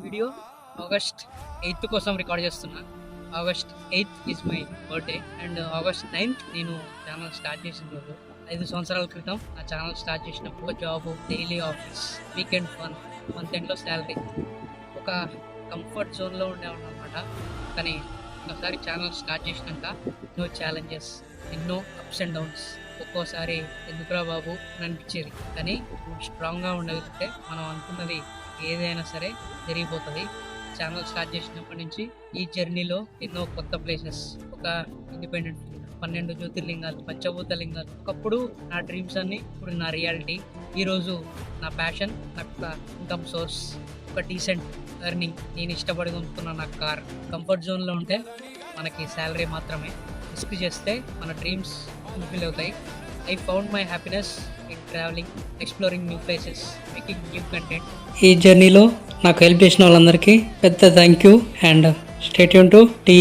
Video August 8th కోసం record చేస్తున్నా. August 8th is my birthday and August 9th నేను channel start చేసిన రోజు. 5 సంవత్సరాల క్రితం ఆ ఛానల్ స్టార్ట్ చేసినప్పుడు ఒక job, daily office, weekend fun, month ఎండ్లో శాలరీ, ఒక కంఫర్ట్ జోన్లో ఉండేవాడు అనమాట. కానీ ఒకసారి ఛానల్ స్టార్ట్ చేసినాక ఎన్నో ఛాలెంజెస్, ఎన్నో అప్స్ అండ్ డౌన్స్. ఒక్కోసారి ఎందుకురా బాబు అని అనిపించేది. కానీ స్ట్రాంగ్గా ఉండగలిగితే మనం అనుకున్నది ఏదైనా సరే జరిగిపోతుంది. ఛానల్ స్టార్ట్ చేసినప్పటి నుంచి ఈ జర్నీలో ఎన్నో కొత్త ప్లేసెస్, ఒక ఇండిపెండెంట్ 12 జ్యోతిర్లింగాలు, పంచభూత లింగాలు. ఒకప్పుడు నా డ్రీమ్స్ అన్ని, ఇప్పుడు నా రియాలిటీ. ఈరోజు నా ప్యాషన్, నాకు ఒక ఇన్కమ్ సోర్స్, ఒక డీసెంట్ ఎర్నింగ్, నేను ఇష్టపడి కొనుక్కున్న నా కార్. కంఫర్ట్ జోన్లో ఉంటే మనకి శాలరీ మాత్రమే. రిస్క్ చేస్తే మన డ్రీమ్స్ ఫుల్ఫిల్ అవుతాయి. I found my happiness in travelling, exploring new places, making new content. ఈ జర్నీలో నాకు హెల్ప్ చేసిన వాళ్ళందరికీ పెద్ద thank you and stay tune to tea